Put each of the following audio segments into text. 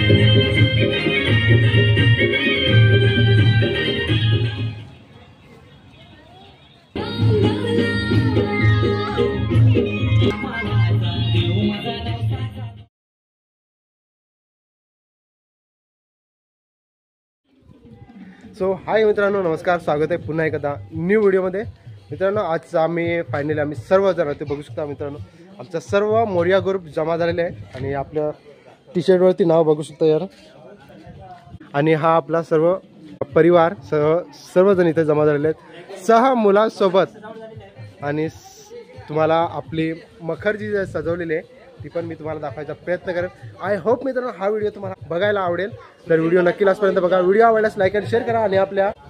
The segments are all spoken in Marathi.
सो हाय मित्रांनो, नमस्कार, स्वागत आहे पुन्हा एकदा न्यू व्हिडिओमध्ये. मित्रांनो, आज आम्ही फायनली सर्वजण ते बघू शकता मित्रांनो, आमचा सर्व मोरिया ग्रुप जमा झालेले आहे आणि आपल्या टी शर्टवरती नाव बघू शकता यार. आणि हा आपला सर्व परिवार सर्वजण इथे जमा झालेले आहेत 6 मुलांसोबत. आणि तुम्हाला आपली मखर जी सजवलेली आहे ती पण मी तुम्हाला दाखवायचा प्रयत्न करेन. आय होप मित्रांनो हा व्हिडिओ तुम्हाला बघायला आवडेल. तर व्हिडिओ नक्की लास्टपर्यंत बघा. व्हिडिओ आवडल्यास लाईक आणि शेअर करा.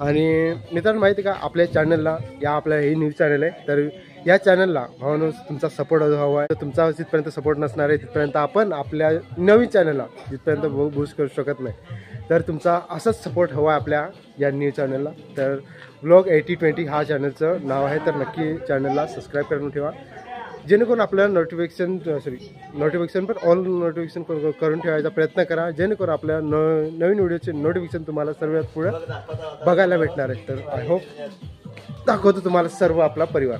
आणि मित्रांनो, माहिती का, आपल्या चॅनलला आपल्या हे न्यूज चॅनल आहे, तर या चॅनलला म्हणून तुमचा सपोर्ट हवा आहे. तर तुमचा जिथपर्यंत सपोर्ट नसणार आहे तिथपर्यंत आपण आपल्या नवीन चॅनलला जिथपर्यंत बूस्ट करू शकत नाही. तर तुमचा असंच सपोर्ट हवा आहे आपल्या या न्यूज चॅनलला. तर व्लॉग 8020 हा चॅनलचं नाव आहे. तर नक्की चॅनलला सबस्क्राईब करून ठेवा, जेणेकरून आपल्याला नोटिफिकेशन पण ऑल नोटिफिकेशन करून ठेवायचा प्रयत्न करा, जेणेकरून आपल्या नवीन व्हिडिओचे नोटिफिकेशन तुम्हाला सर्वात पुढे बघायला भेटणार आहे. तर आय होप दाखवतो तुम्हाला सर्व आपला परिवार.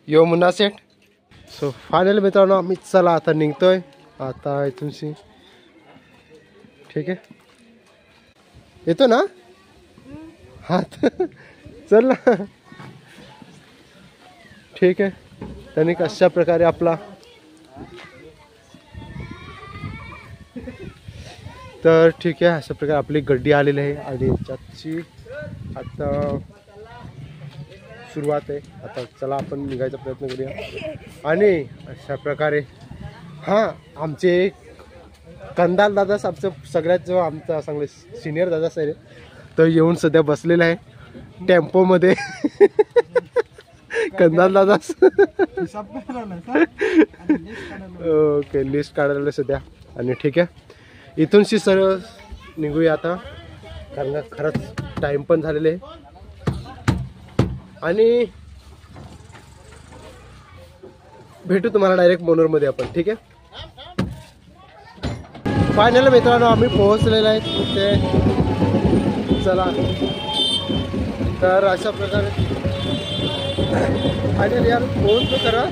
यो मुन्ना सेट. सो फायनल मित्रांनो, आम्ही चला आता निघतोय आता इथूनशी. ठीक आहे, येतो ना हा चल ना. ठीक आहे, त्यांनी कशा प्रकारे आपला तर ठीक आहे, अशा प्रकारे आपली गड्डी आलेली आहे आणि त्याची आता सुरुवात आहे. आता चला आपण निघायचा प्रयत्न करूया. आणि अशा प्रकारे आमचे कंदाल दादा, आमचं सगळ्यात जो आमचा चांगले सिनियर दादा सर तो येऊन सध्या बसलेला आहे टेम्पोमध्ये. कंदाल दादा ओके, लिस्ट काढायला सध्या. आणि ठीक आहे, इथूनशी सर निघूया आता, कारण खरंच टाइम पण झालेले आहे. आणि भेटू तुम्हाला डायरेक्ट मोनोरमध्ये आपण. ठीक आहे, फायनल मित्रांनो आम्ही पोहोचलेलो आहे तिथे. चला, तर अशा प्रकारे फायनल यार पोहोचतो करा.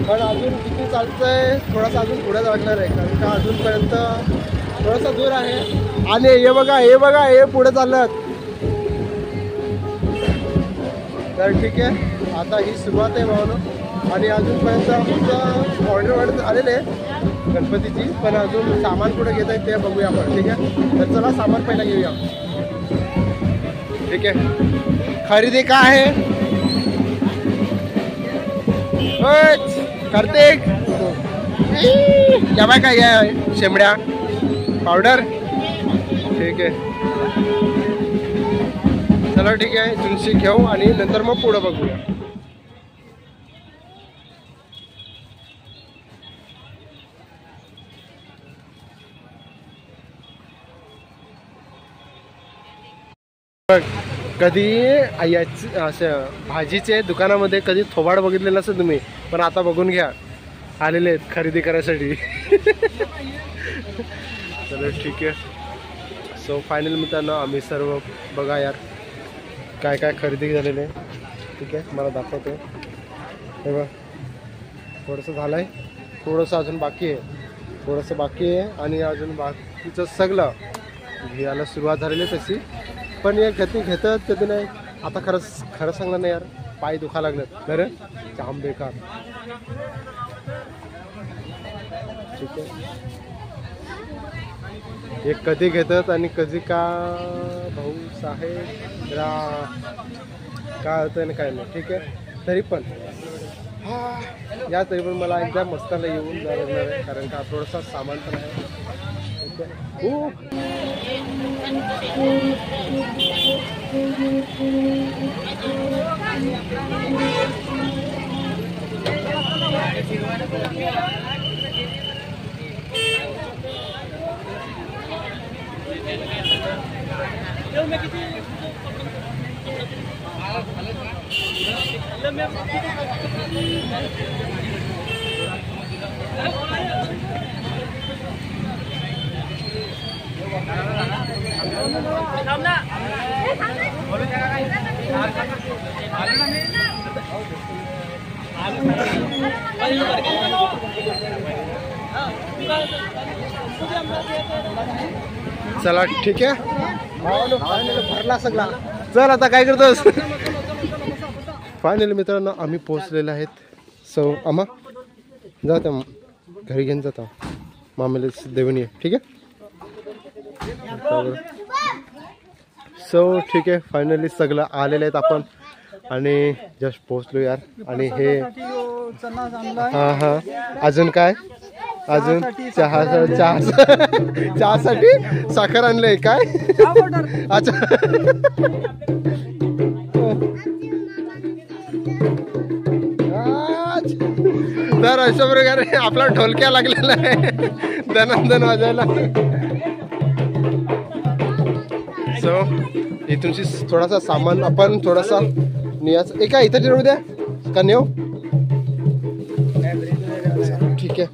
पण अजून किती चालतंय, थोडासा अजून पुढे लागणार आहे, कारण का अजूनपर्यंत थोडासा दूर आहे. आणि हे बघा हे पुढे चाललं. तर ठीक आहे, आता ही सुरुवात आहे भावनो. आणि अजूनपर्यंत आमचं ऑर्डर आलेले आहे गणपतीची, पण अजून सामान कुठे घेत आहे ते बघूया आपण. ठीक आहे, तर चला सामान पहिला घेऊया. ठीक आहे, खरेदी काय आहे कार्तिक? या बाय काय आहे, शेंबड्या पावडर. ठीक आहे, चला ठीक आहे, तुळशी घेऊ आणि नंतर मग पुढं बघूया. कधी असं भाजीचे दुकानामध्ये कधी थोबाड बघितलेलं असेल तुम्ही, पण आता बघून घ्या, आलेले आहेत खरेदी करायसाठी. चला ठीक आहे. सो फायनल मित्रांनो आम्ही सर्व बघा यार काय काय खरेदी झालेली आहे. ठीक आहे, मला दाखवतो. हे बघ, थोडंसं झालं आहे, थोडंसं अजून बाकी आहे, थोडंसं बाकी आहे आणि अजून बाकीचं सगळं घ्यायला सुरुवात झालेली आहे तशी. पण हे कधी घेतात कधी नाही. आता खरं सांगणार नाही यार, पाय दुखा लागलेत बरं, जाम बेकार. ठीक आहे, हे कधी घेतात आणि कधी का भाऊ साहेब काय होतं आणि काय नाही. ठीक आहे, तरी पण तरी पण मला एकदा मस्ताला येऊन जावं लागणार आहे, कारण का थोडंसं सामान पण आहे. ठीक आहे, चला ठीक आहे, भरला सगळा. चल आता काय करतोस. फायनली मित्रांनो आम्ही पोहोचलेलो आहेत. सो आम्हा जात घरी घेऊन जातो मामेला देऊन ये. ठीक आहे, सो ठीक आहे, फायनली सगळं आलेलं आहेत आपण आणि जस्ट पोहोचलो यार. आणि हे हां अजून काय, अजून चहासाठी साखर आणलंय काय. अच्छा तर अशा प्रकारे आपला ढोलक्या लागलेला आहे दनादन वाजायला. सो इथूनची थोडासा सामान आपण थोडासा नियाच एका इथं ठेवू द्या का नेऊ. ठीक आहे,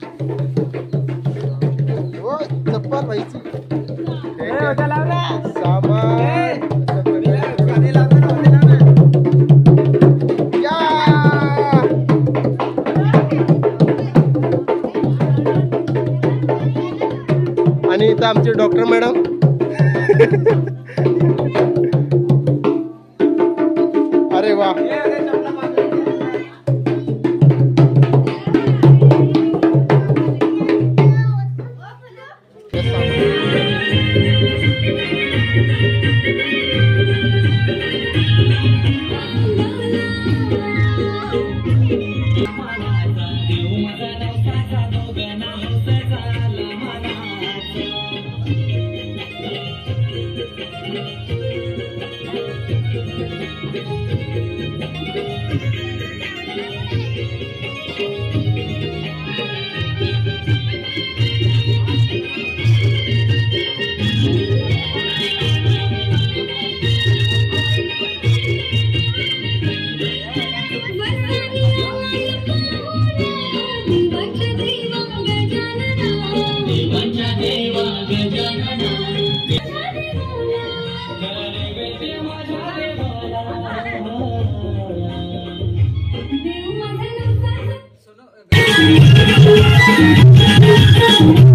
चप्पल पाहिजे सामान आणि इथं आमचे डॉक्टर मॅडम. अरे वा, Thank you.